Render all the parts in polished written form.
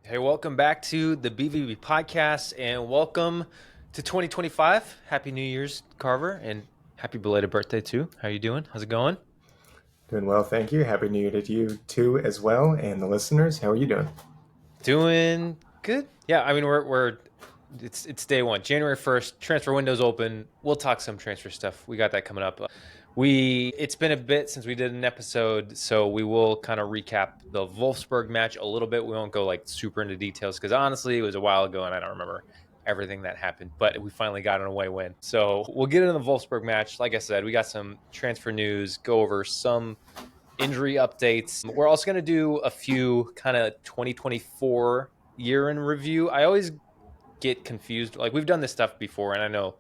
Hey, welcome back to the BVB podcast and welcome to 2025. Happy New Year's, Carver, and happy belated birthday too. How you doing? How's it going? Doing well, thank you. Happy New Year to you too, as well, and the listeners. How are you doing? Doing good. Yeah, I mean we're it's day one, January 1st. Transfer window's open. We'll talk some transfer stuff. We got that coming up. It's been a bit since we did an episode, so we will kind of recap the Wolfsburg match a little bit. We won't go like super into details because honestly, it was a while ago and I don't remember everything that happened. But we finally got an away win, so we'll get into the Wolfsburg match. Like I said, we got some transfer news. Go over some injury updates. We're also going to do a few kind of 2024 year in review. I always get confused. Like we've done this stuff before, and I know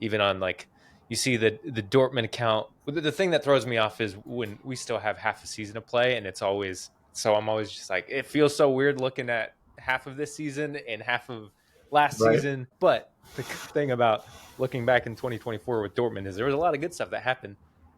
even on like you see the Dortmund account. The thing that throws me off is when we still have half a season to play, and it's always so I'm always just like it feels so weird looking at half of this season and half of last Right. season. But the thing about looking back in 2024 with Dortmund is there was a lot of good stuff that happened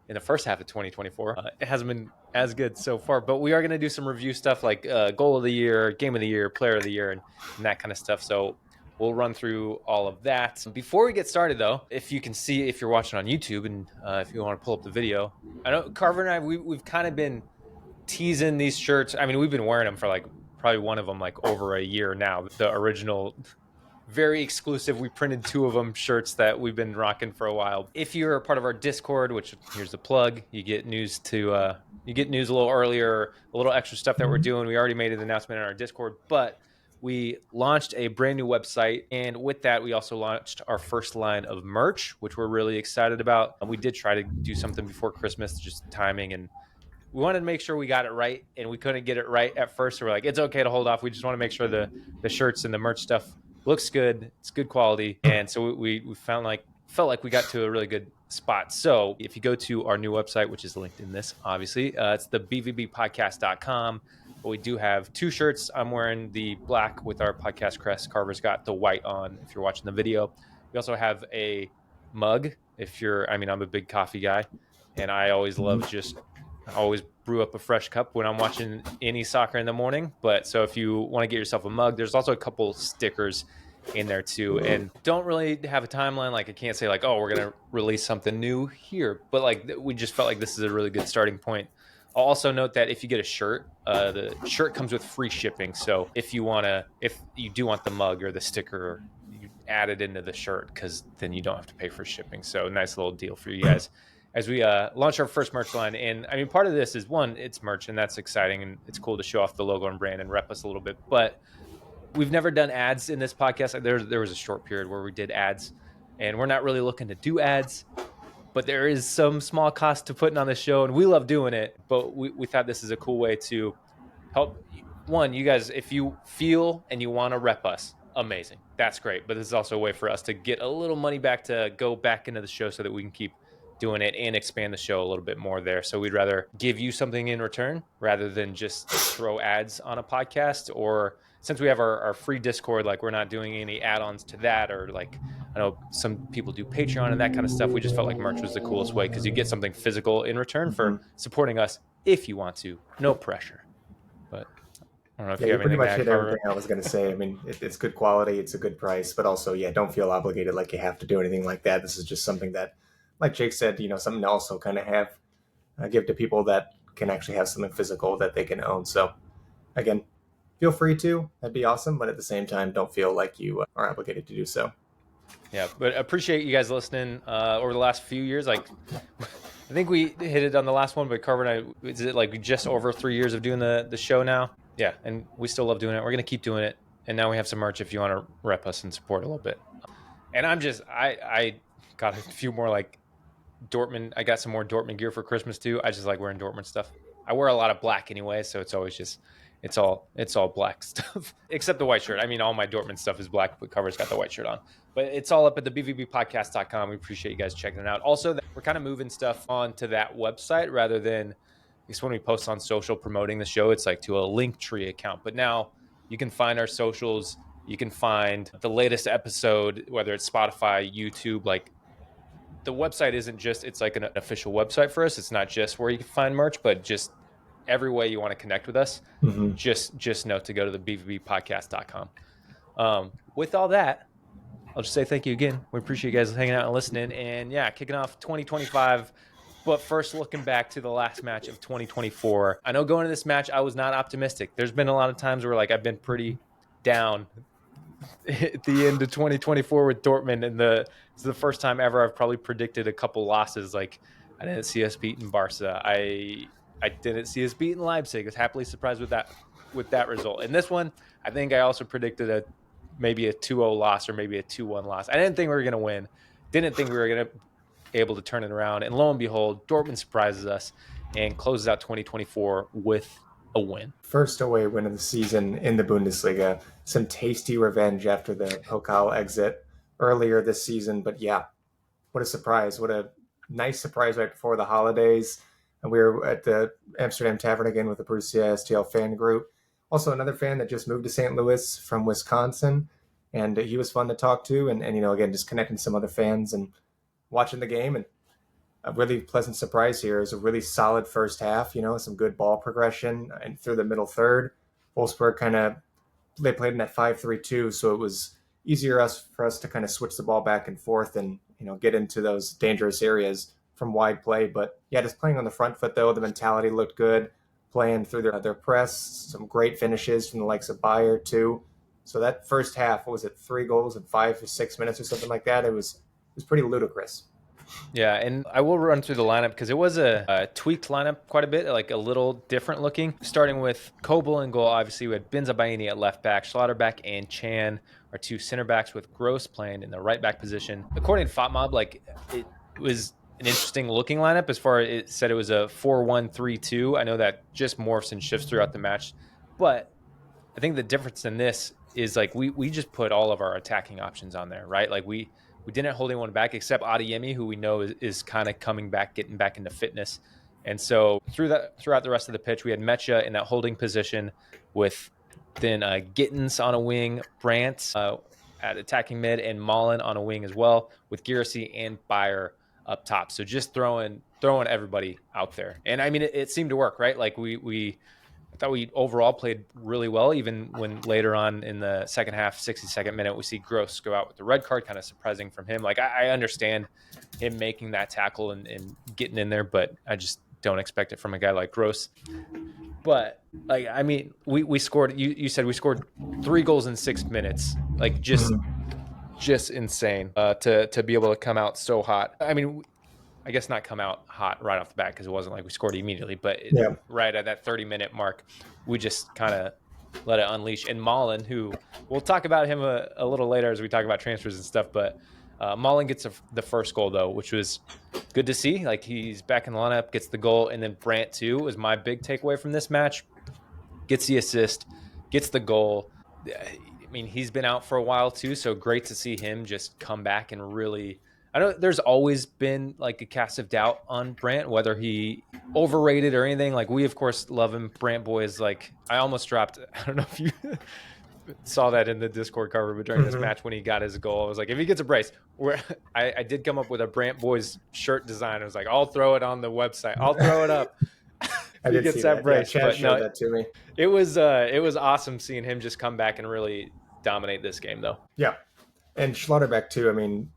in the first half of 2024. It hasn't been as good so far, but we are going to do some review stuff like goal of the year, game of the year, player of the year, and that kind of stuff. So we'll run through all of that. Before we get started, though, if you can see, if you're watching on YouTube and if you want to pull up the video, I know Carver and I, we've kind of been teasing these shirts. I mean, we've been wearing them for like probably one of them like over a year now. The original very exclusive. We printed two of them shirts that we've been rocking for a while. If you're a part of our Discord, which here's the plug, you get news a little earlier, a little extra stuff that we're doing. We already made an announcement on our Discord, but we launched a brand new website, and with that, we also launched our first line of merch, which we're really excited about. We did try to do something before Christmas, just timing, and we wanted to make sure we got it right, and we couldn't get it right at first. So we're like, it's okay to hold off. We just want to make sure the shirts and the merch stuff looks good, it's good quality, and so we felt like we got to a really good spot. So if you go to our new website, which is linked in this, obviously, it's the bvbpodcast.com. But we do have two shirts. I'm wearing the black with our podcast crest. Carver's got the white on if you're watching the video. We also have a mug I'm a big coffee guy, and I always love I always brew up a fresh cup when I'm watching any soccer in the morning. But so if you want to get yourself a mug, there's also a couple stickers in there too. And don't really have a timeline. Like I can't say like, oh, we're going to release something new here. But like we just felt like this is a really good starting point. I'll also note that if you get a shirt, the shirt comes with free shipping. So if you do want the mug or the sticker, you add it into the shirt because then you don't have to pay for shipping. So nice little deal for you guys as we launch our first merch line. And I mean, part of this is one, it's merch, and that's exciting, and it's cool to show off the logo and brand and rep us a little bit. But we've never done ads in this podcast. There was a short period where we did ads, and we're not really looking to do ads. But there is some small cost to putting on the show, and we love doing it. But we thought this is a cool way to help. One, you guys, if you feel and you want to rep us, amazing. That's great. But this is also a way for us to get a little money back to go back into the show so that we can keep doing it and expand the show a little bit more there. So we'd rather give you something in return rather than just throw ads on a podcast. Or since we have our free Discord, like we're not doing any add-ons to that, or like I know some people do Patreon and that kind of stuff. We just felt like merch was the coolest way because you get something physical in return for supporting us if you want to. No pressure. But I don't know if Yeah, you you have pretty anything to much add, hit Carver. everything I was going to say. I mean, it's good quality, it's a good price, but also, yeah, don't feel obligated like you have to do anything like that. This is just something that, like Jake said, something to also kind of have, give to people that can actually have something physical that they can own. So, again, feel free to. That'd be awesome. But at the same time, don't feel like you are obligated to do so. Yeah, but appreciate you guys listening over the last few years. Like, I think we hit it on the last one, but Carver and I, is it like just over 3 years of doing the show now? Yeah, and we still love doing it. We're gonna keep doing it, and now we have some merch if you want to rep us and support a little bit. And I got a few more like Dortmund. I got some more Dortmund gear for Christmas too. I just like wearing Dortmund stuff. I wear a lot of black anyway, so it's always just it's all black stuff except the white shirt. I mean, all my Dortmund stuff is black, but Cover's got the white shirt on. But it's all up at the bvbpodcast.com. We appreciate you guys checking it out. Also, we're kind of moving stuff onto that website rather than because when we post on social promoting the show, it's like to a Linktree account. But now you can find our socials. You can find the latest episode, whether it's Spotify, YouTube, like the website isn't just it's like an official website for us. It's not just where you can find merch, but just every way you want to connect with us, Mm-hmm. just know to go to the bvbpodcast.com. With all that, I'll just say thank you again. We appreciate you guys hanging out and listening. And yeah, kicking off 2025. But first, looking back to the last match of 2024, I know going into this match, I was not optimistic. There's been a lot of times where like I've been pretty down at the end of 2024 with Dortmund, and it's the first time ever I've probably predicted a couple losses. Like I didn't see us beating Barca. I didn't see us beating Leipzig. I was happily surprised with that result. And this one, I think I also predicted maybe a 2-0 loss or maybe a 2-1 loss. I didn't think we were going to win. Didn't think we were going to able to turn it around. And lo and behold, Dortmund surprises us and closes out 2024 with a win. First away win of the season in the Bundesliga. Some tasty revenge after the Pokal exit earlier this season. But yeah, what a surprise. What a nice surprise right before the holidays. And we were at the Amsterdam Tavern again with the Borussia STL fan group. Also, another fan that just moved to St. Louis from Wisconsin. And he was fun to talk to. And again, just connecting some other fans and watching the game. And a really pleasant surprise here. It was a really solid first half, some good ball progression and through the middle third. Wolfsburg they played in that 5-3-2, so it was easier for us to kind of switch the ball back and forth and, get into those dangerous areas from wide play. But yeah, just playing on the front foot though, the mentality looked good, playing through their press, some great finishes from the likes of Bayer too. So that first half, what was it, 3 goals in 5 or 6 minutes or something like that? It was pretty ludicrous. Yeah, and I will run through the lineup because it was a tweaked lineup quite a bit, like a little different looking. Starting with Kobel in goal, obviously we had Benzabaini at left back, Schlotterbeck and Chan are 2 center backs with Gross playing in the right back position. According to FotMob, like it was an interesting looking lineup as far as it said it was a 4-1-3-2. I know that just morphs and shifts throughout the match, but I think the difference in this is like we just put all of our attacking options on there, right? Like we didn't hold anyone back except Adeyemi, who we know is kind of coming back, getting back into fitness. And so throughout the rest of the pitch, we had Mecha in that holding position with then Gittens on a wing, Brandt at attacking mid, and Malen on a wing as well, with Girassi and Bayer up top. So just throwing everybody out there. And I mean, it seemed to work, right? Like I thought we overall played really well, even when later on in the second half, 62nd minute, we see Gross go out with the red card, kind of surprising from him. Like, I understand him making that tackle and getting in there, but I just don't expect it from a guy like Gross. But, like, I mean, we scored, you said we scored 3 goals in 6 minutes. Like, just insane to be able to come out so hot. I mean, I guess not come out hot right off the bat because it wasn't like we scored immediately, but right at that 30-minute mark, we just kind of let it unleash. And Malen, who we'll talk about him a little later as we talk about transfers and stuff, but Malen gets the first goal though, which was good to see. Like he's back in the lineup, gets the goal, and then Brandt too was my big takeaway from this match. Gets the assist, gets the goal. I mean, he's been out for a while too, so great to see him just come back and really. I know there's always been like a cast of doubt on Brandt, whether he overrated or anything. Like we, of course, love him. Brandt boy is like, I almost dropped. I don't know if you saw that in the Discord cover, but during this match when he got his goal, I was like, if he gets a brace, I did come up with a Brandt boys shirt design. I was like, I'll throw it on the website. I'll throw it up. I did see that. Brace. Yeah, Chad showed that to me. It was awesome seeing him just come back and really dominate this game, though. Yeah, and Schlotterbeck too. I mean,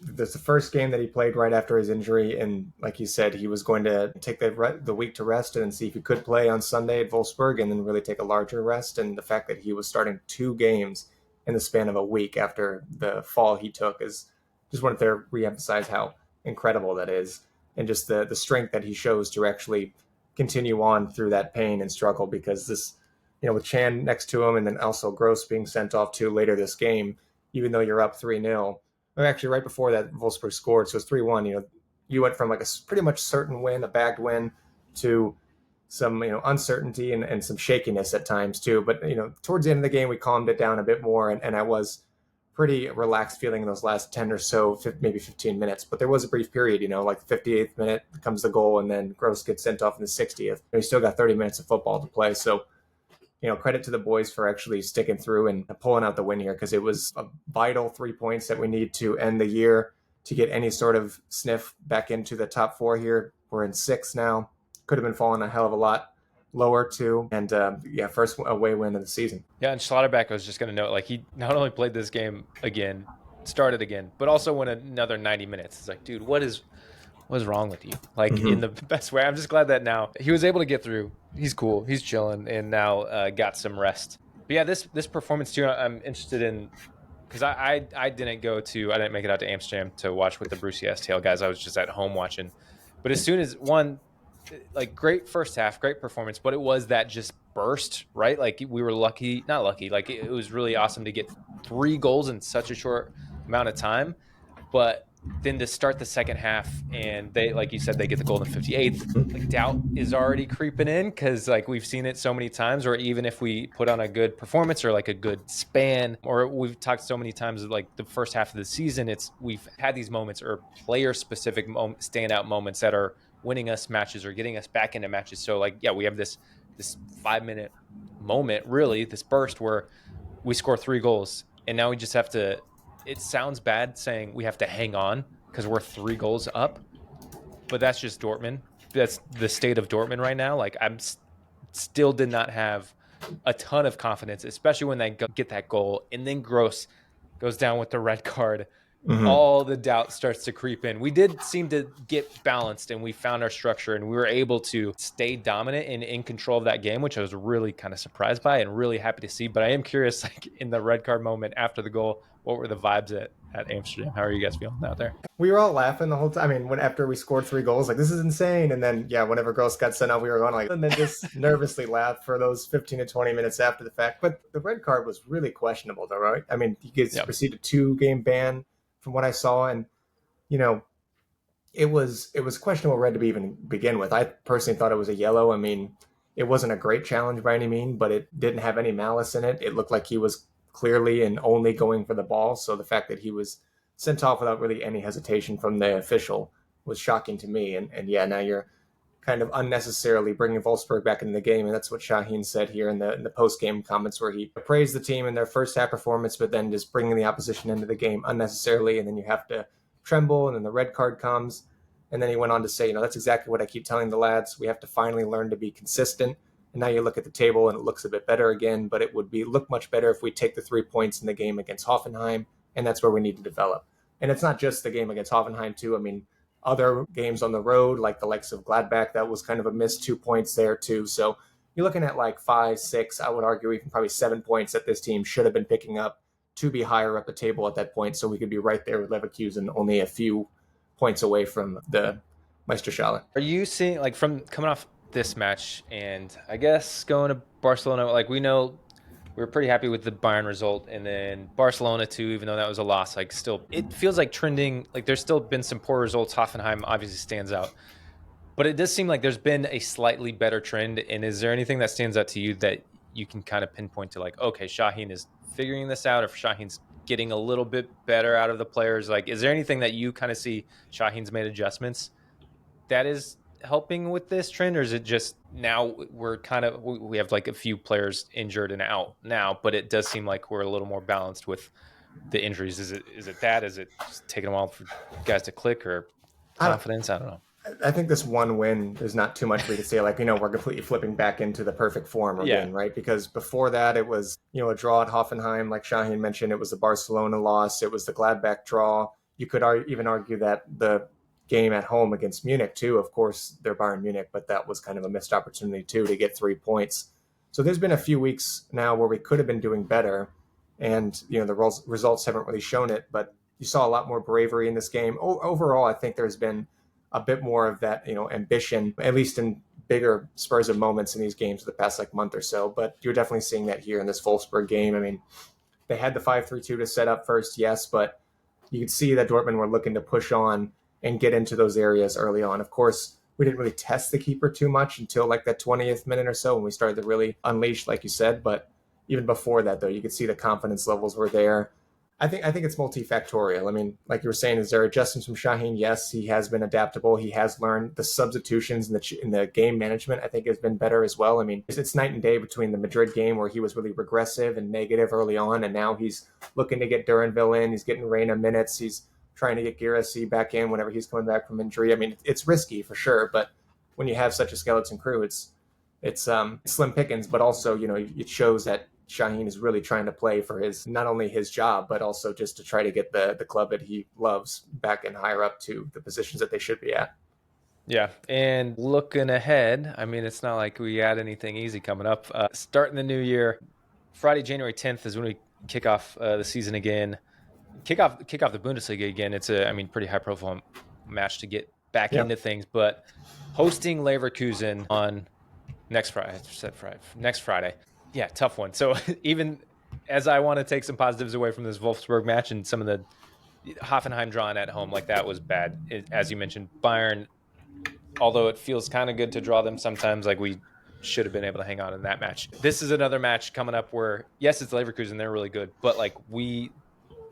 that's the first game that he played right after his injury, and like you said, he was going to take the week to rest and see if he could play on Sunday at Wolfsburg, and then really take a larger rest. And the fact that he was starting 2 games in the span of a week after the fall he took is just wanted to reemphasize how incredible that is, and just the strength that he shows to actually continue on through that pain and struggle. Because this, with Chan next to him, and then also Gross being sent off too later this game, even though you're up 3-0. Actually, right before that, Wolfsburg scored, so it's 3-1. You went from like a pretty much certain win, a bagged win, to some uncertainty and some shakiness at times too. But towards the end of the game, we calmed it down a bit more, and I was pretty relaxed feeling in those last 10 or so, maybe 15 minutes. But there was a brief period, like the 58th minute comes the goal, and then Gross gets sent off in the 60th. We still got 30 minutes of football to play, so. Credit to the boys for actually sticking through and pulling out the win here, because it was a vital 3 points that we need to end the year to get any sort of sniff back into the top 4 here. We're in 6th now. Could have been falling a hell of a lot lower too. And first away win of the season. Yeah, and Schlotterbeck, I was just going to note, like he not only played this game again, started again, but also went another 90 minutes. It's like, dude, what is wrong with you? Like in the best way. I'm just glad that now he was able to get through. He's cool. He's chilling, and now got some rest. But yeah, this performance too, I'm interested in because I didn't make it out to Amsterdam to watch with the Brucey S Tail guys. I was just at home watching. But as soon as one, like great first half, great performance, but it was that just burst, right? Like we were lucky, not lucky. Like it was really awesome to get 3 goals in such a short amount of time. But then to start the second half and they, like you said, they get the goal in the 58th, like doubt is already creeping in because like we've seen it so many times. Or even if we put on a good performance or like a good span, or we've talked so many times like the first half of the season, we've had these moments or player specific standout moments that are winning us matches or getting us back into matches. So like, yeah, we have this 5-minute moment, really this burst where we score 3 goals and now we just have to, it sounds bad saying we have to hang on because we're 3 goals up, but that's just Dortmund. That's the state of Dortmund right now. Like still did not have a ton of confidence, especially when they get that goal and then Gross goes down with the red card. All the doubt starts to creep in. We did seem to get balanced and we found our structure and we were able to stay dominant and in control of that game, which I was really kind of surprised by and really happy to see. But I am curious, like in the red card moment after the goal, what were the vibes at Amsterdam? How are you guys feeling out there? We were all laughing the whole time. I mean, after we scored 3 goals, like this is insane. And then whenever Gross got sent out, we were going like, and then just nervously laughed for those 15 to 20 minutes after the fact. But the red card was really questionable, though, right? I mean, he gets received a 2-game ban from what I saw, and you know, it was questionable red to even begin with. I personally thought it was a yellow. I mean, it wasn't a great challenge by any means, but it didn't have any malice in it. It looked like he was clearly and only going for the ball. So the fact that he was sent off without really any hesitation from the official was shocking to me. And yeah, now you're kind of unnecessarily bringing Wolfsburg back into the game. And that's what Şahin said here in the post-game comments, where he praised the team in their first half performance, but then just bringing the opposition into the game unnecessarily. And then you have to tremble, and then the red card comes. And then he went on to say, that's exactly what I keep telling the lads. We have to finally learn to be consistent. And now you look at the table and it looks a bit better again, but it would look much better if we take the 3 points in the game against Hoffenheim. And that's where we need to develop. And it's not just the game against Hoffenheim too. I mean, other games on the road, like the likes of Gladbach, that was kind of a missed 2 points there too. So you're looking at like 5, 6, I would argue even probably 7 points that this team should have been picking up to be higher up the table at that point. So we could be right there with Leverkusen, only a few points away from the Meisterschale. Are you seeing, like, from coming off this match and I guess going to Barcelona, like we know we were pretty happy with the Bayern result, and then Barcelona too, even though that was a loss, like still it feels like trending, like there's still been some poor results. Hoffenheim obviously stands out, but it does seem like there's been a slightly better trend. And is there anything that stands out to you that you can kind of pinpoint to, like, okay, Şahin is figuring this out, or Şahin's getting a little bit better out of the players? Like, is there anything that you kind of see Şahin's made adjustments that is helping with this trend, or is it just now we have like a few players injured and out now, but it does seem like we're a little more balanced with the injuries? Is it just taking a while for guys to click, or confidence? I don't know. I think this one win is not too much for you to say, like, we're completely flipping back into the perfect form again, right? Because before that, it was, a draw at Hoffenheim, like Şahin mentioned. It was the Barcelona loss. It was the Gladbach draw. You could even argue that the game at home against Munich too, of course, they're Bayern Munich, but that was kind of a missed opportunity too to get 3 points. So there's been a few weeks now where we could have been doing better, and the results haven't really shown it, but you saw a lot more bravery in this game. Overall, I think there's been a bit more of that, ambition, at least in bigger spurs of moments in these games for the past month or so. But you're definitely seeing that here in this Wolfsburg game. I mean, they had the 5-3-2 to set up first, yes, but you could see that Dortmund were looking to push on and get into those areas early on. Of course, we didn't really test the keeper too much until like that 20th minute or so when we started to really unleash, like you said. But even before that, though, you could see the confidence levels were there. I think it's multifactorial. I mean, like you were saying, is there adjustments from Şahin? Yes, he has been adaptable. He has learned the substitutions in the game management. I think has been better as well. I mean, it's night and day between the Madrid game, where he was really regressive and negative early on, and now he's looking to get Duranville in. He's getting Reina minutes. He's trying to get Girassi back in whenever he's coming back from injury. I mean, it's risky for sure, but when you have such a skeleton crew, it's it's slim pickings, but also, it shows that Shaheen is really trying to play for his, not only his job, but also just to try to get the club that he loves back and higher up to the positions that they should be at. Yeah, and looking ahead, I mean, it's not like we had anything easy coming up. Starting the new year, Friday, January 10th is when we kick off the season again. Kick off the Bundesliga again. It's a, I mean, pretty high profile match to get back Yeah. into things. But hosting Leverkusen on next Friday, next Friday, yeah, tough one. So even as I want to take some positives away from this Wolfsburg match and some of the Hoffenheim drawing at home, like that was bad. As you mentioned, Bayern, although it feels kind of good to draw them sometimes, like we should have been able to hang on in that match. This is another match coming up where, yes, it's Leverkusen, they're really good, but like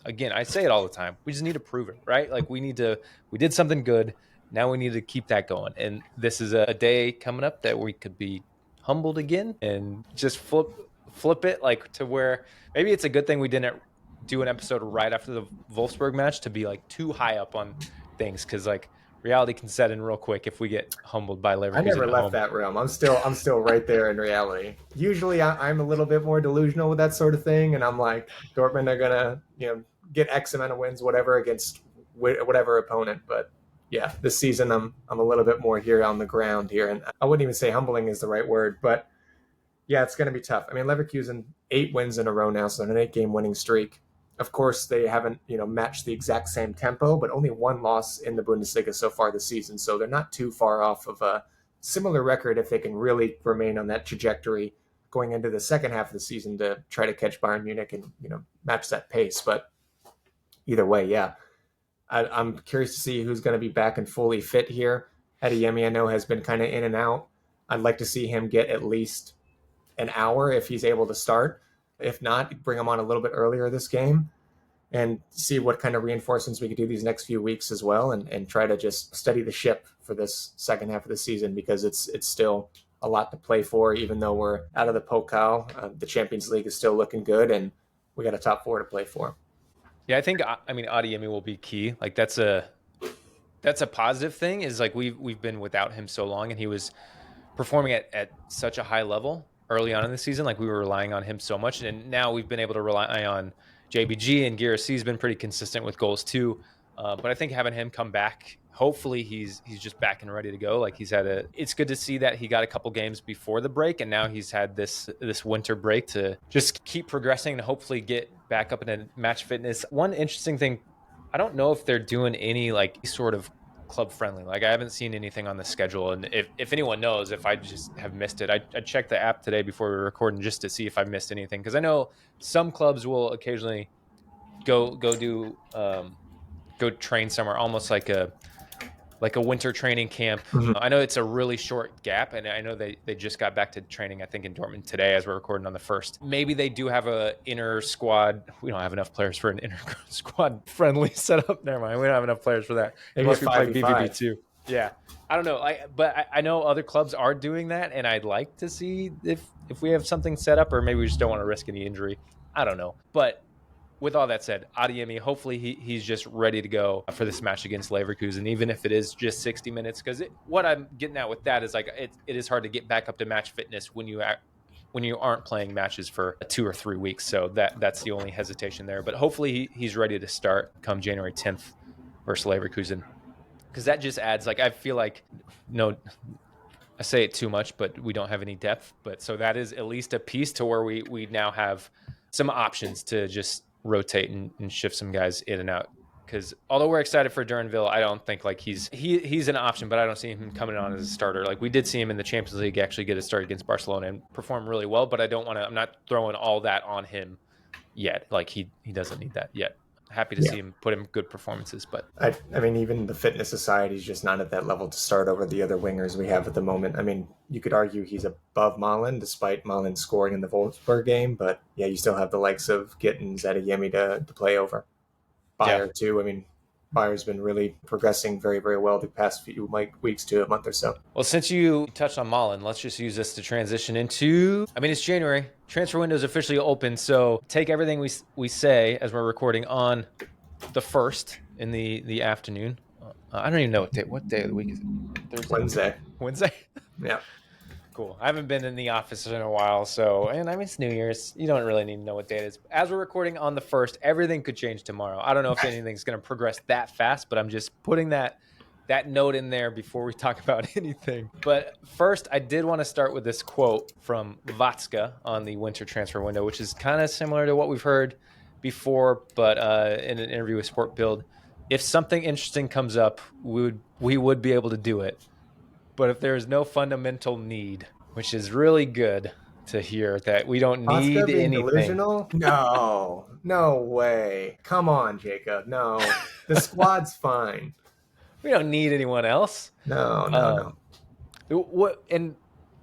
again, I say it all the time, we just need to prove it, right? Like we did something good. Now we need to keep that going. And this is a day coming up that we could be humbled again and just flip it like to where maybe it's a good thing we didn't do an episode right after the Wolfsburg match to be like too high up on things, because like reality can set in real quick if we get humbled by Leverkusen. I never left home. that realm. I'm still right there in reality. Usually I'm a little bit more delusional with that sort of thing, and I'm like, Dortmund are gonna get X amount of wins, whatever, against whatever opponent. But yeah, this season I'm a little bit more here on the ground here, and I wouldn't even say humbling is the right word, but yeah, it's gonna be tough. I mean, Leverkusen 8 wins in a row now, so an 8-game winning streak. Of course, they haven't matched the exact same tempo, but only 1 loss in the Bundesliga so far this season. So they're not too far off of a similar record if they can really remain on that trajectory going into the second half of the season to try to catch Bayern Munich and match that pace. But either way, yeah, I'm curious to see who's going to be back and fully fit here. Adeyemi, I know, has been kind of in and out. I'd like to see him get at least an hour if he's able to start. If not, bring him on a little bit earlier this game and see what kind of reinforcements we could do these next few weeks as well, and try to just steady the ship for this second half of the season, because it's still a lot to play for. Even though we're out of the Pokal, the Champions League is still looking good, and we got a top 4 to play for. Yeah, I mean Adeyemi will be key. Like that's a positive thing, is like we've been without him so long, and he was performing at such a high level early on in the season. Like we were relying on him so much, and now we've been able to rely on JBG, and Guirassy been pretty consistent with goals too. But I think having him come back, hopefully he's just back and ready to go. Like it's good to see that he got a couple games before the break, and now he's had this winter break to just keep progressing and hopefully get back up in match fitness. One interesting thing, I don't know if they're doing any like sort of club friendly. Like I haven't seen anything on the schedule, and if anyone knows, if I just have missed it, I checked the app today before we were recording just to see if I missed anything, because I know some clubs will occasionally go train somewhere, almost like a winter training camp. Mm-hmm. I know it's a really short gap, and I know they just got back to training, I think, in Dortmund today as we're recording on the 1st. Maybe they do have a inner squad. We don't have enough players for an inner squad friendly setup. Never mind. We don't have enough players for that. Maybe Unless we play 5v5. BVB too. Yeah. I don't know. But I know other clubs are doing that, and I'd like to see if we have something set up, or maybe we just don't want to risk any injury. I don't know. But with all that said, Adeyemi, hopefully he's just ready to go for this match against Leverkusen, even if it is just 60 minutes. Because what I'm getting at with that is like it is hard to get back up to match fitness when you aren't playing matches for 2 or 3 weeks. So that's the only hesitation there. But hopefully he's ready to start come January 10th versus Leverkusen, because that just adds, like, I feel like, no, I say it too much, but we don't have any depth. But so that is at least a piece to where we now have some options to just rotate and shift some guys in and out. Because although we're excited for Duranville, I don't think like he's an option, but I don't see him coming on as a starter. Like we did see him in the Champions League actually get a start against Barcelona and perform really well, but I'm not throwing all that on him yet. Like he doesn't need that yet. Happy to see him put in good performances, but I mean, even the fitness society is just not at that level to start over the other wingers we have at the moment. I mean, you could argue he's above Malen, despite Malen scoring in the Wolfsburg game, but yeah, you still have the likes of Gittens, Adeyemi to play over. Bayer too. I mean, Bayer's been really progressing very, very well the past few weeks to a month or so. Well, since you touched on Malen, let's just use this to transition into, I mean, it's January. Transfer window is officially open, so take everything we say as we're recording on the 1st in the afternoon. I don't even know what day of the week is it? Thursday. Wednesday? Yeah. Cool. I haven't been in the office in a while, so, and I mean, it's New Year's. You don't really need to know what day it is. As we're recording on the 1st, everything could change tomorrow. I don't know if anything's going to progress that fast, but I'm just putting that note in there before we talk about anything. But first, I did want to start with this quote from Vatska on the winter transfer window, which is kind of similar to what we've heard before, but in an interview with Sport Build. If something interesting comes up, we would be able to do it. But if there is no fundamental need, which is really good to hear that we don't Oscar need being anything. delusional? No, no way. Come on, Jacob. No, the squad's fine. We don't need anyone else. No, no, no. Um, what and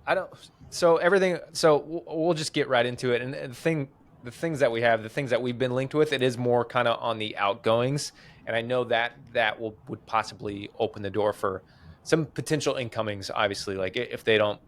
I don't. So everything. So we'll just get right into it. And the things that we have, the things that we've been linked with, it is more kind of on the outgoings. And I know that would possibly open the door for some potential incomings. Obviously, like if they don't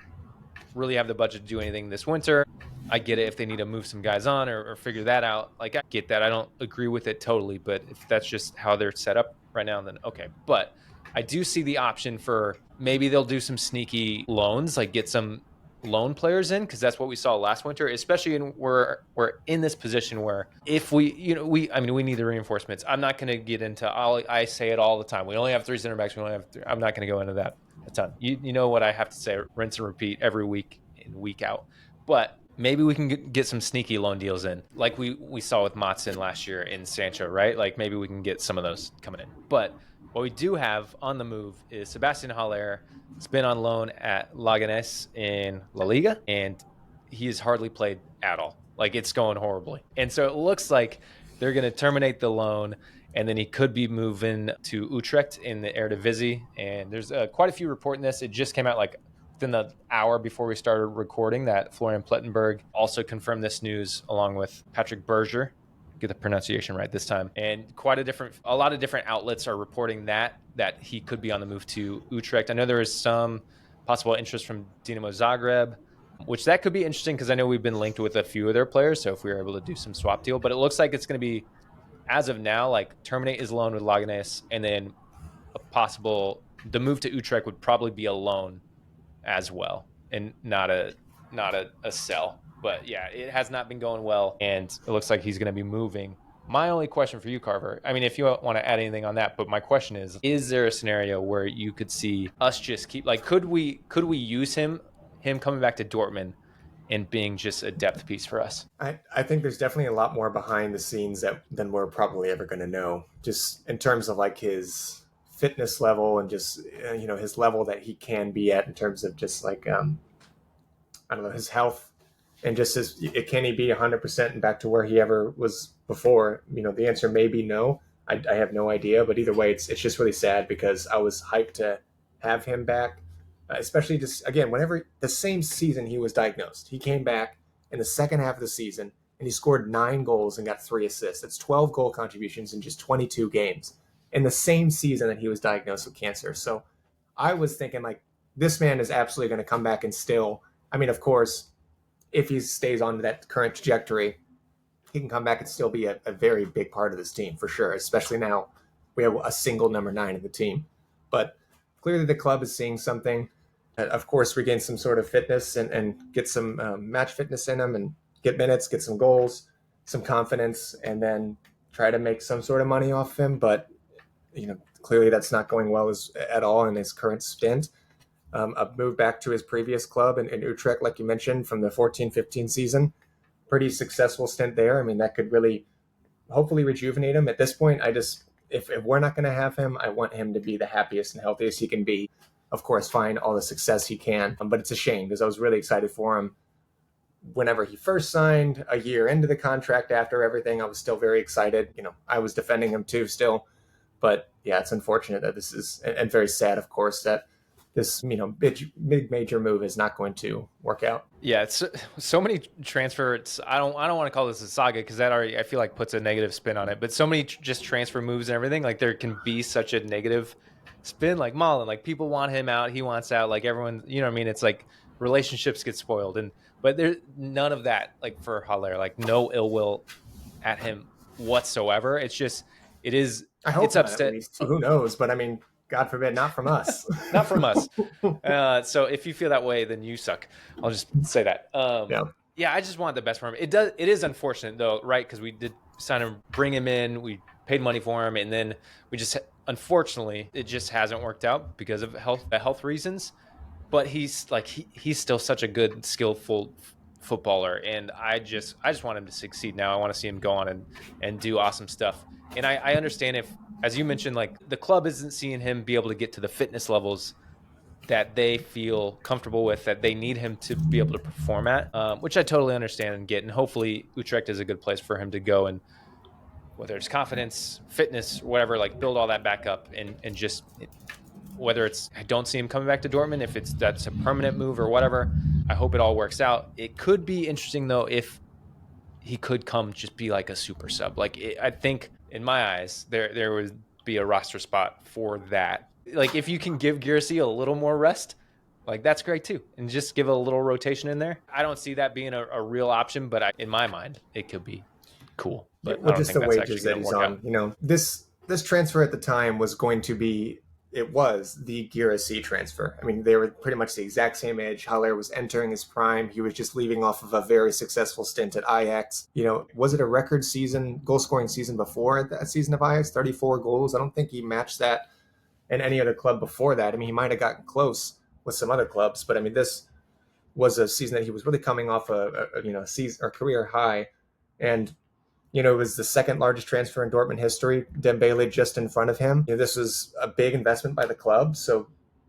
really have the budget to do anything this winter, I get it. If they need to move some guys on or figure that out, like I get that. I don't agree with it totally, but if that's just how they're set up right now, then okay. But I do see the option for maybe they'll do some sneaky loans, like get some loan players in, because that's what we saw last winter. Especially we're in this position where if we need the reinforcements. I'm not going to get into I say it all the time. We only have 3 center backs. We only have 3. I'm not going to go into that a ton. You know what I have to say, rinse and repeat every week in, week out. But maybe we can get some sneaky loan deals in, like we saw with Matson last year in Sancho, right? Like maybe we can get some of those coming in. But what we do have on the move is Sebastian Haller. He's been on loan at Leganés in La Liga, and he has hardly played at all. Like it's going horribly. And so it looks like they're going to terminate the loan, and then he could be moving to Utrecht in the Eredivisie. And there's quite a few reporting this. It just came out like within the hour before we started recording that Florian Plettenberg also confirmed this news along with Patrick Berger. Get the pronunciation right this time. And a lot of different outlets are reporting that he could be on the move to Utrecht. I know there is some possible interest from Dinamo Zagreb, which that could be interesting because I know we've been linked with a few of their players. So if we were able to do some swap deal, but it looks like it's going to be, as of now, like terminate his loan with Leganés, and then the move to Utrecht would probably be a loan as well, and not a sell. But yeah, it has not been going well, and it looks like he's going to be moving. My only question for you, Carver, I mean, if you want to add anything on that, but my question is there a scenario where you could see us just keep, like, could we use him coming back to Dortmund and being just a depth piece for us? I think there's definitely a lot more behind the scenes than we're probably ever going to know, just in terms of like his fitness level and just his level that he can be at in terms of just like I don't know, his health, and just can he be 100% and back to where he ever was before? The answer may be no. I have no idea, but either way, it's just really sad because I was hyped to have him back, especially just again whenever the same season he was diagnosed, he came back in the second half of the season and he scored 9 goals and got 3 assists. That's 12 goal contributions in just 22 games in the same season that he was diagnosed with cancer. So I was thinking like this man is absolutely going to come back and still. I mean, of course, if he stays on that current trajectory, he can come back and still be a very big part of this team for sure, especially now we have a single number 9 in the team. But clearly the club is seeing something. Of course, regain some sort of fitness and get some match fitness in him and get minutes, get some goals, some confidence, and then try to make some sort of money off him. But, clearly that's not going well at all in his current stint. A move back to his previous club in Utrecht, like you mentioned, from the 14-15 season. Pretty successful stint there. I mean, that could really hopefully rejuvenate him. At this point, if we're not going to have him, I want him to be the happiest and healthiest he can be. Of course, find all the success he can. But it's a shame because I was really excited for him. Whenever he first signed, a year into the contract after everything, I was still very excited. I was defending him too still. But yeah, it's unfortunate that this is, and very sad, of course, that this big major move is not going to work out. Yeah, it's so many transfers. I don't want to call this a saga because that already I feel like puts a negative spin on it. But so many just transfer moves and everything, like there can be such a negative spin. Like Malen, like people want him out, he wants out. Like everyone, you know what I mean? It's like relationships get spoiled, but there's none of that. Like for Haller, like no ill will at him whatsoever. It's just it is. I hope it's not, upset. at least. Who knows? But I mean, God forbid, not from us. Not from us. So if you feel that way, then you suck. I'll just say that. Yeah. Yeah, I just want the best for him. It is unfortunate though, right? Because we did sign him, bring him in, we paid money for him, and then we just unfortunately it just hasn't worked out because of health reasons. But he's still such a good, skillful footballer, and I just want him to succeed now. I want to see him go on and do awesome stuff. And I understand if, as you mentioned, like the club isn't seeing him be able to get to the fitness levels that they feel comfortable with, that they need him to be able to perform at, which I totally understand and get. And hopefully Utrecht is a good place for him to go, and whether it's confidence, fitness, whatever, like build all that back up and just whether it's, I don't see him coming back to Dortmund, if that's a permanent move or whatever. I hope it all works out. It could be interesting though if he could come just be like a super sub. Like I think in my eyes there would be a roster spot for that. Like if you can give Girassi a little more rest, like that's great too, and just give a little rotation in there. I don't see that being a real option, but in my mind it could be cool. But Well, I don't just think the that's wages actually that going to he's work on. out. You know, this transfer at the time was going to be. It was the Girassi transfer. I mean, they were pretty much the exact same age. Haller was entering his prime. He was just leaving off of a very successful stint at Ajax. You know, was it a record season, goal-scoring season before that season of Ajax? 34 goals. I don't think he matched that in any other club before that. I mean, he might have gotten close with some other clubs, but I mean, this was a season that he was really coming off a season or career high, and it was the second largest transfer in Dortmund history. Dembele just in front of him. This was a big investment by the club, so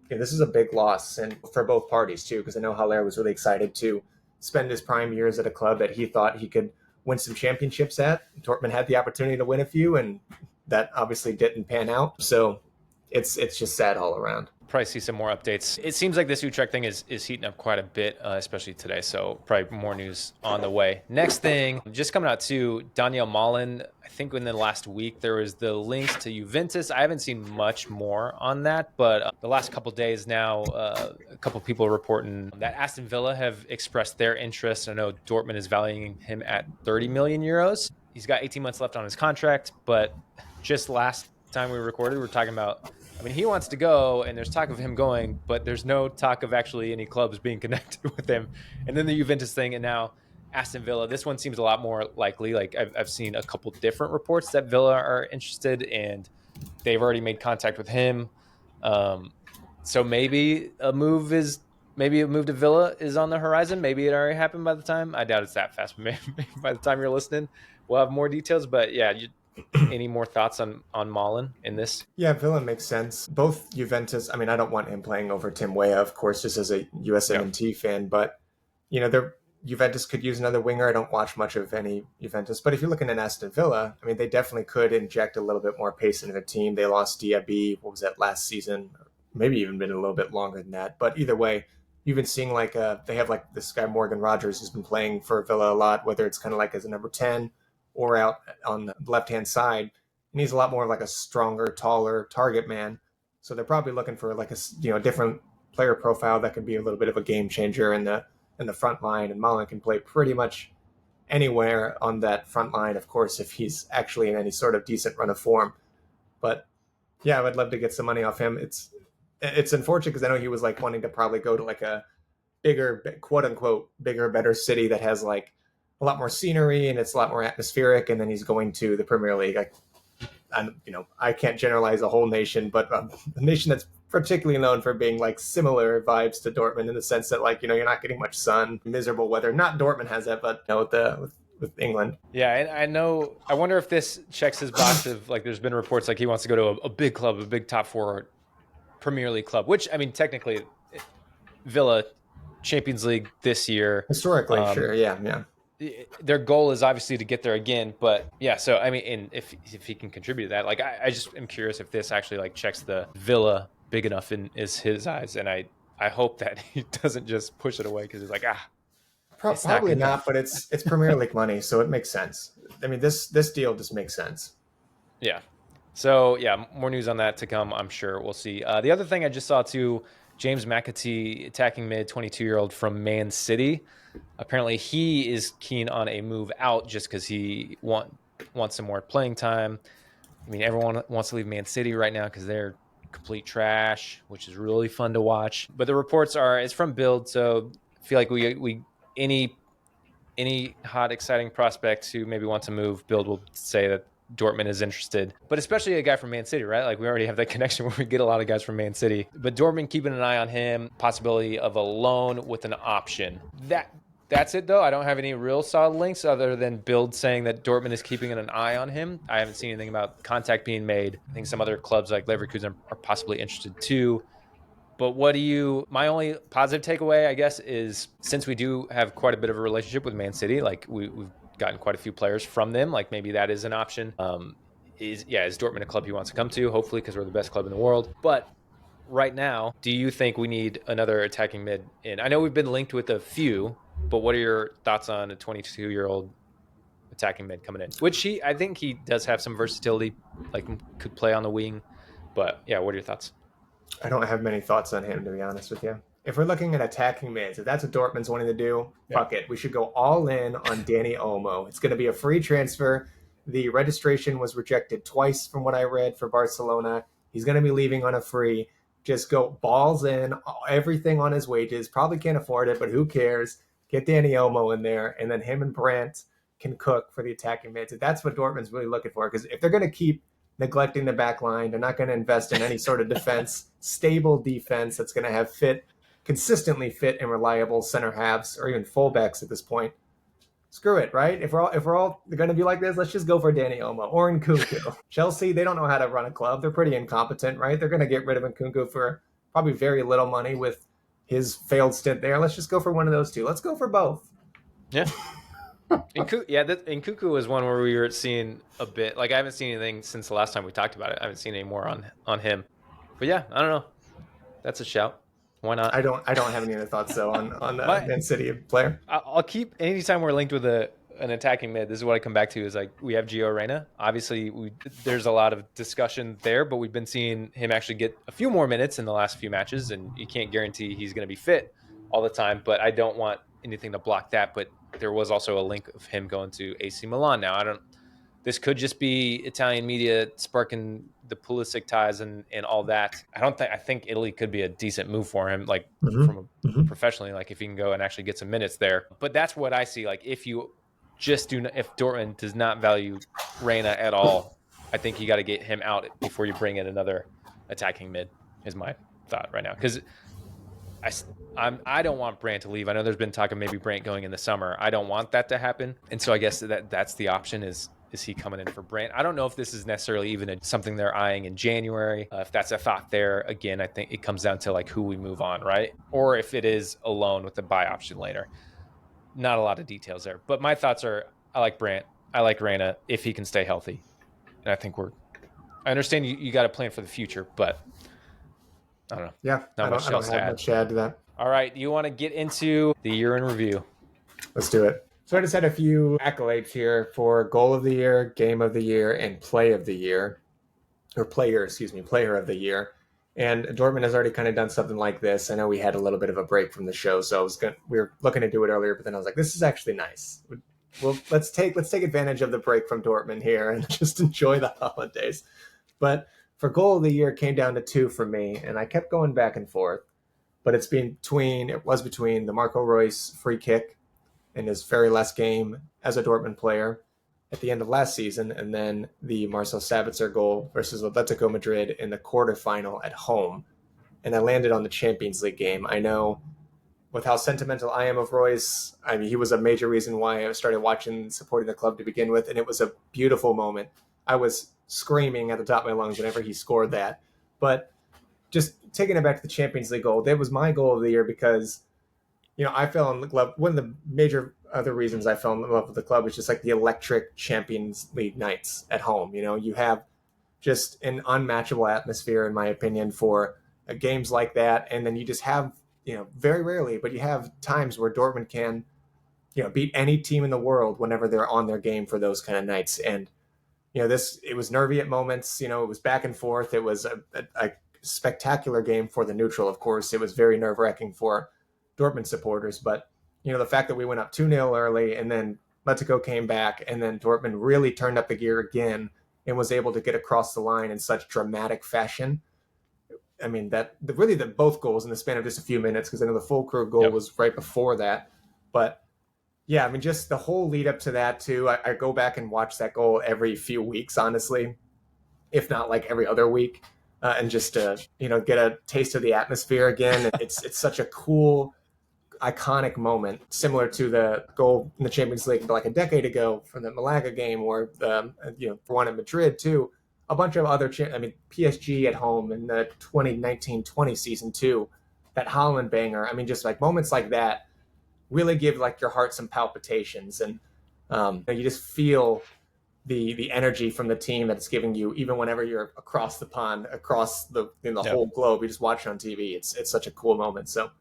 this is a big loss, and for both parties too, because I know Haller was really excited to spend his prime years at a club that he thought he could win some championships at. Dortmund had the opportunity to win a few, and that obviously didn't pan out. So it's just sad all around. Probably see some more updates. It seems like this Utrecht thing is heating up quite a bit, especially today. So probably more news on the way. Next thing, just coming out to Daniel Malen. I think in the last week there was the links to Juventus. I haven't seen much more on that, but the last couple days now, a couple people reporting that Aston Villa have expressed their interest. I know Dortmund is valuing him at 30 million euros. He's got 18 months left on his contract, but just last time we recorded, we were talking about, I mean, he wants to go, and there's talk of him going, but there's no talk of actually any clubs being connected with him. And then the Juventus thing, and now Aston Villa. This one seems a lot more likely. Like I've seen a couple different reports that Villa are interested, and they've already made contact with him. So maybe a move to Villa is on the horizon. Maybe it already happened by the time. I doubt it's that fast. Maybe by the time you're listening, we'll have more details. But yeah, any more thoughts on Malen in this? Yeah, Villa makes sense. Both Juventus. I mean, I don't want him playing over Tim Weah, of course, just as a USMNT fan. But Juventus could use another winger. I don't watch much of any Juventus, but if you're looking at Aston Villa, I mean, they definitely could inject a little bit more pace into the team. They lost Diaby. What was that, last season? Maybe even been a little bit longer than that. But either way, you've been seeing they have like this guy Morgan Rogers who's been playing for Villa a lot, whether it's kind of like as a number 10 or out on the left-hand side. And he's a lot more like a stronger, taller target man. So they're probably looking for like a different player profile that could be a little bit of a game changer in the front line. And Malen can play pretty much anywhere on that front line, of course, if he's actually in any sort of decent run of form. But yeah, I would love to get some money off him. It's unfortunate because I know he was like wanting to probably go to like a bigger, quote unquote, bigger, better city that has like a lot more scenery and it's a lot more atmospheric. And then he's going to the Premier League. I can't generalize a whole nation, but a nation that's particularly known for being like similar vibes to Dortmund in the sense that like, you're not getting much sun, miserable weather. Not Dortmund has that, but with England. Yeah, and I know. I wonder if this checks his box of like. There's been reports like he wants to go to a big club, a big top 4 Premier League club. Which I mean, technically, Villa Champions League this year. Historically, sure, yeah. Their goal is obviously to get there again, but yeah. So I mean, and if he can contribute to that, like I just am curious if this actually like checks the Villa big enough in his eyes, and I hope that he doesn't just push it away because he's like Probably not, but it's Premier League money, so it makes sense. I mean, this deal just makes sense. Yeah. So yeah, more news on that to come. I'm sure we'll see. The other thing I just saw too, James McAtee, attacking mid, 22-year-old from Man City. Apparently, he is keen on a move out just because he wants some more playing time. I mean, everyone wants to leave Man City right now because they're complete trash, which is really fun to watch. But the reports are it's from Bild, so I feel like we any hot, exciting prospects who maybe want to move, Bild will say that Dortmund is interested, but especially a guy from Man City, right? Like we already have that connection where we get a lot of guys from Man City. But Dortmund keeping an eye on him, possibility of a loan with an option. That's it though. I don't have any real solid links other than Bild saying that Dortmund is keeping an eye on him. I haven't seen anything about contact being made. I think some other clubs like Leverkusen are possibly interested too. But my only positive takeaway, I guess, is since we do have quite a bit of a relationship with Man City, like we've gotten quite a few players from them, like maybe that is an option. Is Dortmund a club he wants to come to? Hopefully, because we're the best club in the world. But right now, do you think we need another attacking mid in? I know we've been linked with a few, but what are your thoughts on a 22-year-old attacking mid coming in? Which I think he does have some versatility, like could play on the wing. But yeah, what are your thoughts? I don't have many thoughts on him, to be honest with you. If we're looking at attacking mids, if that's what Dortmund's wanting to do, Yeah. fuck it. We should go all in on Dani Olmo. It's going to be a free transfer. The registration was rejected twice from what I read for Barcelona. He's going to be leaving on a free. Just go balls in, everything on his wages. Probably can't afford it, but who cares? Get Dani Olmo in there, and then him and Brandt can cook for the attacking mids. That's what Dortmund's really looking for, because if they're going to keep neglecting the back line, they're not going to invest in any sort of defense, stable defense that's going to have consistently fit and reliable center halves or even fullbacks at this point. Screw it, right? If we're all going to be like this, let's just go for Dani Olmo or Nkunku. Chelsea, they don't know how to run a club. They're pretty incompetent, right? They're going to get rid of Nkunku for probably very little money with his failed stint there. Let's just go for one of those two. Let's go for both. Yeah. Nkunku was one where we were seeing a bit. Like I haven't seen anything since the last time we talked about it. I haven't seen any more on him. But yeah, I don't know. That's a shout. Why not? I don't have any other thoughts though on the Man City player. I'll keep anytime we're linked with an attacking mid. This is what I come back to is like we have Gio Reyna. Obviously, there's a lot of discussion there, but we've been seeing him actually get a few more minutes in the last few matches, and you can't guarantee he's going to be fit all the time. But I don't want anything to block that. But there was also a link of him going to AC Milan. Now this could just be Italian media sparking the Pulisic ties and all that. I think Italy could be a decent move for him, like professionally, like if he can go and actually get some minutes there. But that's what I see. Like if Dortmund does not value Reyna at all, I think you got to get him out before you bring in another attacking mid, is my thought right now. Because I don't want Brandt to leave. I know there's been talk of maybe Brandt going in the summer. I don't want that to happen. And so I guess that's the option is he coming in for Brandt? I don't know if this is necessarily even something they're eyeing in January. If that's a thought there, again, I think it comes down to like who we move on, right? Or if it is a loan with the buy option later. Not a lot of details there. But my thoughts are I like Brandt. I like Reyna if he can stay healthy. And I think I understand you got to plan for the future, but I don't know. Yeah, I don't have much to add to that. All right, you want to get into the year in review? Let's do it. So I just had a few accolades here for goal of the year, game of the year, and player of the year. And Dortmund has already kind of done something like this. I know we had a little bit of a break from the show, so we were looking to do it earlier, but then I was like, this is actually nice. Well, let's take advantage of the break from Dortmund here and just enjoy the holidays. But for goal of the year, it came down to two for me, and I kept going back and forth. But it was between the Marco Reus free kick in his very last game as a Dortmund player at the end of last season, and then the Marcel Sabitzer goal versus Atletico Madrid in the quarterfinal at home. And I landed on the Champions League game. I know with how sentimental I am of Reus, I mean, he was a major reason why I started watching and supporting the club to begin with, and it was a beautiful moment. I was screaming at the top of my lungs whenever he scored that. But just taking it back to the Champions League goal, that was my goal of the year because, I fell in love. One of the major other reasons I fell in love with the club is just like the electric Champions League nights at home. You have just an unmatchable atmosphere, in my opinion, for games like that. And then you just have, very rarely, but you have times where Dortmund can, beat any team in the world whenever they're on their game for those kind of nights. And, it was nervy at moments, it was back and forth. It was a spectacular game for the neutral, of course. It was very nerve-wracking for Dortmund supporters, but the fact that we went up 2-0 early and then Atletico came back and then Dortmund really turned up the gear again and was able to get across the line in such dramatic fashion, I mean, really the both goals in the span of just a few minutes, because I know the full crew goal Yep. was right before that. But yeah, I mean, just the whole lead up to that too. I go back and watch that goal every few weeks, honestly, if not like every other week, and just to get a taste of the atmosphere again. It's such a cool, iconic moment, similar to the goal in the Champions League like a decade ago from the Malaga game, or the one in Madrid too. A bunch of other, PSG at home in the 2019-20 season too. That Holland banger. I mean, just like moments like that really give like your heart some palpitations, and you just feel the energy from the team that it's giving you, even whenever you're across the pond, across the Yep. whole globe. You just watch it on TV. It's such a cool moment. So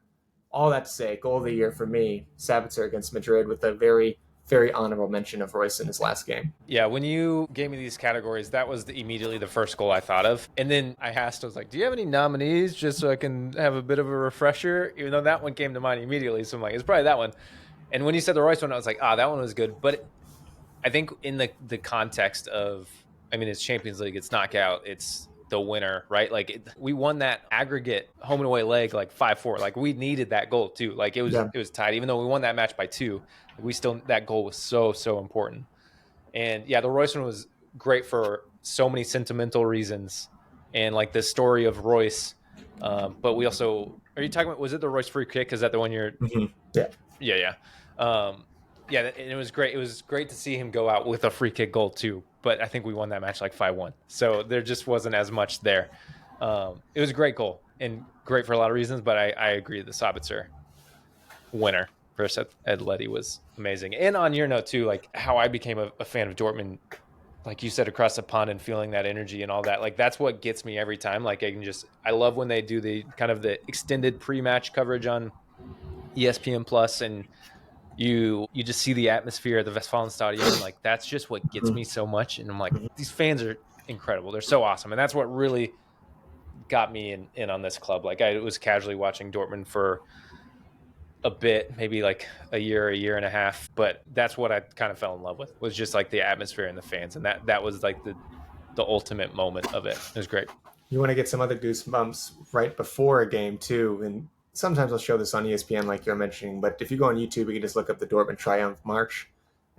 all that to say, goal of the year for me, Sabitzer against Madrid, with a very, very honorable mention of Royce in his last game. Yeah, when you gave me these categories, that was immediately the first goal I thought of. And then I was like, do you have any nominees just so I can have a bit of a refresher? Even though that one came to mind immediately. So I'm like, it's probably that one. And when you said the Royce one, I was like, that one was good. But I think in the context of, I mean, it's Champions League, it's knockout, it's the winner, right? Like we won that aggregate home and away leg like 5-4. Like we needed that goal too. Like it was tied, even though we won that match by 2. We still, that goal was so important. And yeah, the Royce one was great for so many sentimental reasons, and like the story of Royce. But we also, are you talking about, was it the Royce free kick? Is that the one you're? Mm-hmm. Yeah. Yeah. Yeah, and it was great. It was great to see him go out with a free kick goal too. But I think we won that match like 5-1. So there just wasn't as much there. It was a great goal and great for a lot of reasons. But I agree, the Sabitzer winner versus Atleti was amazing. And on your note too, like how I became a fan of Dortmund, like you said, across the pond and feeling that energy and all that. Like that's what gets me every time. Like I love when they do the kind of the extended pre-match coverage on ESPN Plus, and you just see the atmosphere at the Westfalenstadion. Like that's just what gets me so much. And I'm like, these fans are incredible. They're so awesome. And that's what really got me in on this club. Like I was casually watching Dortmund for a bit, maybe like a year and a half, but that's what I kind of fell in love with, was just like the atmosphere and the fans. And that was like the ultimate moment of it. It was great. You want to get some other goosebumps right before a game too, and sometimes I'll show this on ESPN like you're mentioning, but if you go on YouTube, you can just look up the Dortmund Triumph March,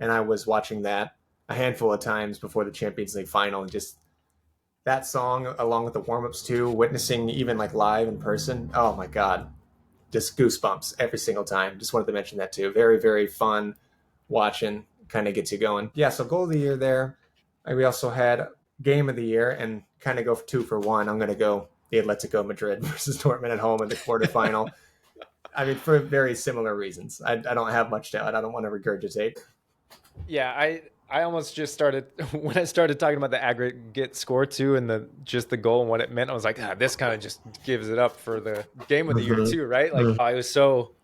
and I was watching that a handful of times before the Champions League final, and just that song along with the warm-ups too, witnessing even like live in person, oh my god, just goosebumps every single time. Just wanted to mention that too. Very, very fun watching, kind of gets you going. Yeah, so goal of the year there. We also had game of the year, and kind of go 2 for 1. I'm going to go the Atletico Madrid versus Dortmund at home in the quarterfinal. I mean, for very similar reasons. I don't have much to add. I don't want to regurgitate. Yeah, I almost just started when I started talking about the aggregate score too, and the goal and what it meant. I was like, this kind of just gives it up for the game of the year too, right? Like I was so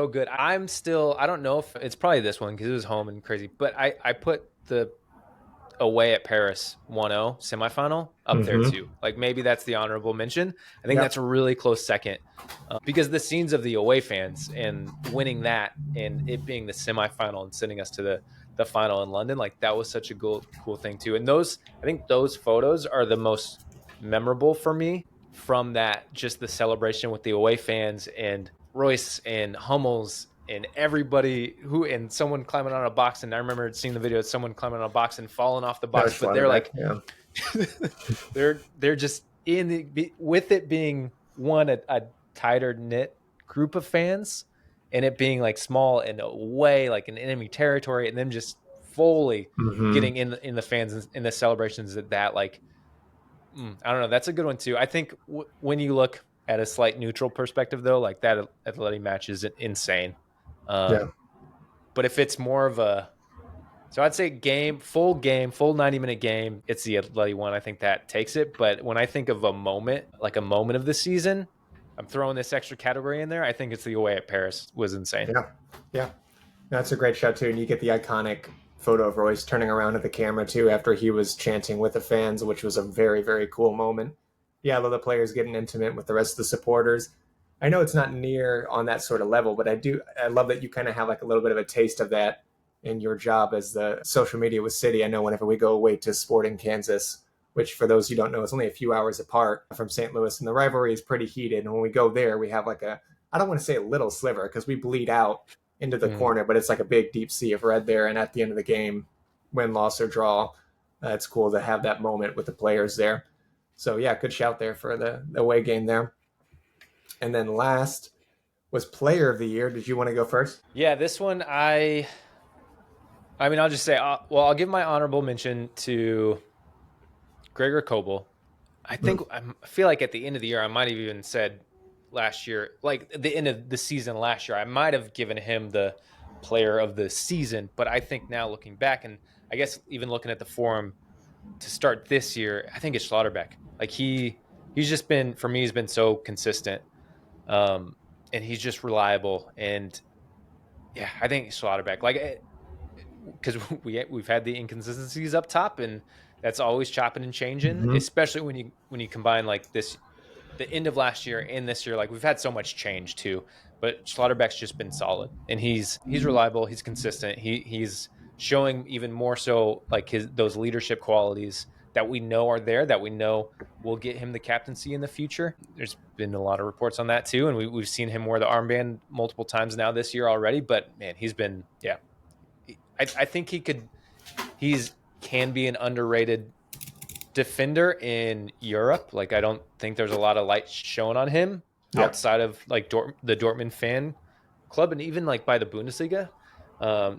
good. I don't know if it's probably this one because it was home and crazy, but I put the away at Paris 1-0 semifinal up there too. Like maybe that's the honorable mention. I think that's a really close second, because the scenes of the away fans and winning that and it being the semifinal and sending us to the final in London, like that was such a cool thing too. And I think those photos are the most memorable for me from that, just the celebration with the away fans and Royce and Hummels and everybody and someone climbing on a box. And I remember seeing the video of someone climbing on a box and falling off the box, but they're like, they're just with it being a tighter knit group of fans, and it being like small and away, like in enemy territory, and then just fully getting in the fans in the celebrations that like, I don't know. That's a good one too. I think when you look at a slight neutral perspective though, like that Atleti match is insane. But if it's more of so I'd say full 90-minute game, it's the Atleti one. I think that takes it. But when I think of a moment, like a moment of the season, I'm throwing this extra category in there. I think it's the away at Paris was insane. Yeah. That's a great shot too. And you get the iconic photo of Royce turning around at the camera too after he was chanting with the fans, which was a very, very cool moment. Yeah, I love the players getting intimate with the rest of the supporters. I know it's not near on that sort of level, but I love that you kind of have like a little bit of a taste of that in your job as the social media with City. I know whenever we go away to Sporting Kansas which for those who don't know, is only a few hours apart from St. Louis. And the rivalry is pretty heated. And when we go there, we have like I don't want to say a little sliver because we bleed out into the Mm. corner, but it's like a big deep sea of red there. And at the end of the game, win, loss, or draw, it's cool to have that moment with the players there. So yeah, good shout there for the away game there. And then last was player of the year. Did you want to go first? Yeah, this one I mean, I'll just say, well, I'll give my honorable mention to Gregor Kobel. I feel like at the end of the year, I might have even said last year, like at the end of the season last year, I might have given him the player of the season. But I think now looking back, and I guess even looking at the forum to start this year, I think it's Schlotterbeck. Like he's just been, for me, he's been so consistent, and he's just reliable. And yeah, I think Schlotterbeck. Like because we've had the inconsistencies up top, and that's always chopping and changing, Mm-hmm. especially when you combine like this the end of last year and this year. Like we've had so much change too, but Schlotterbeck's just been solid, and he's reliable, he's consistent, he's showing even more so like those leadership qualities that we know are there, that we know will get him the captaincy in the future. There's been a lot of reports on that too, and we've seen him wear the armband multiple times now this year already. But man, he's been, yeah, I think he's can be an underrated defender in Europe. Like I don't think there's a lot of light shown on him Yeah. outside of like the Dortmund fan club, and even like by the Bundesliga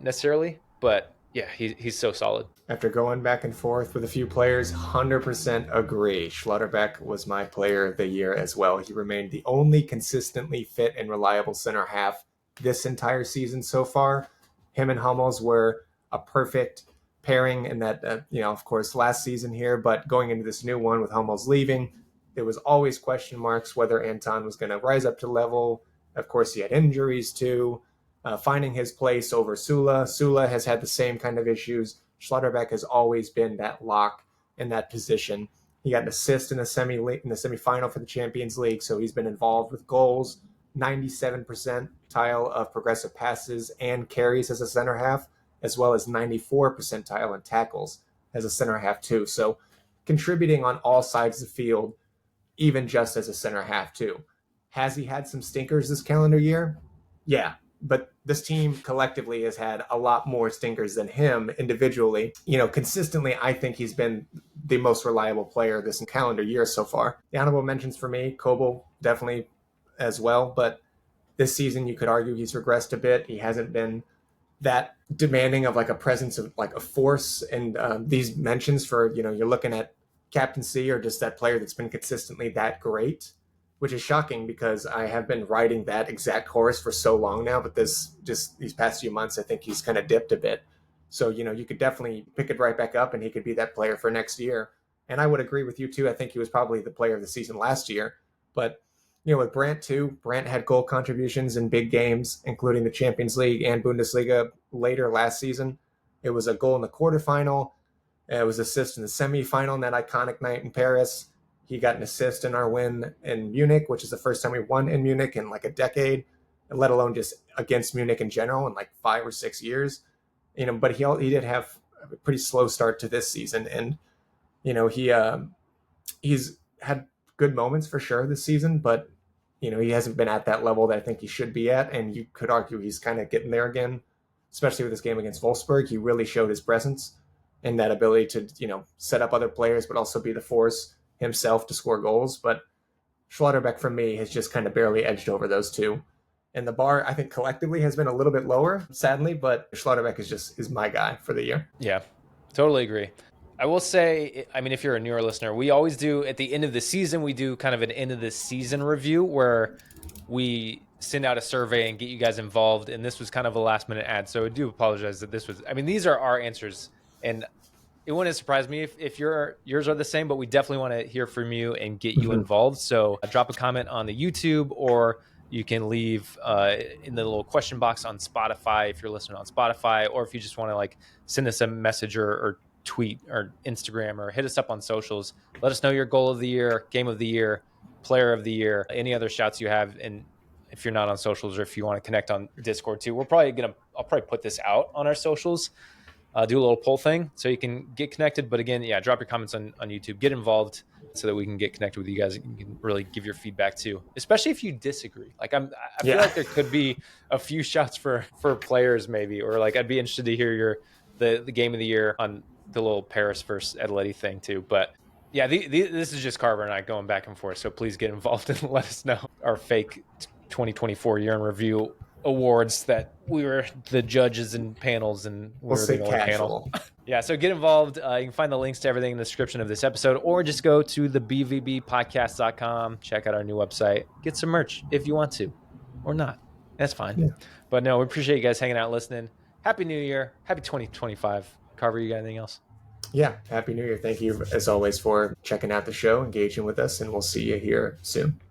necessarily. But yeah, he's so solid. After going back and forth with a few players, 100% agree. Schlotterbeck was my player of the year as well. He remained the only consistently fit and reliable center half this entire season so far. Him and Hummels were a perfect pairing in that, of course, last season here, but going into this new one with Hummels leaving, there was always question marks whether Anton was going to rise up to level. Of course, he had injuries too. Finding his place over Sula. Sula has had the same kind of issues. Schlotterbeck has always been that lock in that position. He got an assist in the semifinal for the Champions League, so he's been involved with goals, 97 percentile of progressive passes and carries as a center half, as well as 94 percentile in tackles as a center half too. So contributing on all sides of the field, even just as a center half too. Has he had some stinkers this calendar year? Yeah, but this team collectively has had a lot more stinkers than him individually. Consistently, I think he's been the most reliable player this calendar year so far. The honorable mentions for me, Kobel definitely as well, but this season you could argue he's regressed a bit. He hasn't been that demanding of like a presence of like a force. And these mentions for, you're looking at captaincy or just that player that's been consistently that great, which is shocking because I have been riding that exact horse for so long now, but these past few months, I think he's kind of dipped a bit. So, you could definitely pick it right back up and he could be that player for next year. And I would agree with you too. I think he was probably the player of the season last year, but with Brandt too, Brandt had goal contributions in big games, including the Champions League and Bundesliga later last season. It was a goal in the quarterfinal. It was an assist in the semifinal in that iconic night in Paris. He got an assist in our win in Munich, which is the first time we won in Munich in like a decade, let alone just against Munich in general in like 5 or 6 years. But he did have a pretty slow start to this season, and he's had good moments for sure this season, but he hasn't been at that level that I think he should be at, and you could argue he's kind of getting there again, especially with this game against Wolfsburg. He really showed his presence and that ability to, set up other players, but also be the force himself to score goals. But Schlotterbeck, for me, has just kind of barely edged over those two. And the bar, I think, collectively has been a little bit lower, sadly, but Schlotterbeck is my guy for the year. Yeah, totally agree. I will say, I mean, if you're a newer listener, we always do at the end of the season, we do kind of an end of the season review where we send out a survey and get you guys involved. And this was kind of a last minute ad. So I do apologize that these are our answers. And it wouldn't surprise me if yours are the same, but we definitely want to hear from you and get you involved. So drop a comment on the YouTube, or you can leave in the little question box on Spotify if you're listening on Spotify, or if you just want to like send us a message or tweet or Instagram, or hit us up on socials. Let us know your goal of the year, game of the year, player of the year, any other shouts you have. And if you're not on socials, or if you want to connect on Discord too, I'll probably put this out on our socials. do a little poll thing so you can get connected. But again, yeah, drop your comments on YouTube, get involved so that we can get connected with you guys. You can really give your feedback too, especially if you disagree. Like I feel like there could be a few shots for players maybe, or like I'd be interested to hear the game of the year on the little Paris versus Atleti thing too. But yeah, this is just Carver and I going back and forth. So please get involved and let us know our fake 2024 year in review awards that we were the judges and panels, and we were the only panel. Yeah, so get involved. You can find the links to everything in the description of this episode, or just go to thebvbpodcast.com, check out our new website, get some merch if you want to, or not. That's fine. Yeah. But no, we appreciate you guys hanging out, listening. Happy New Year. Happy 2025. Carver, you got anything else? Yeah, Happy New Year. Thank you, as always, for checking out the show, engaging with us, and we'll see you here soon.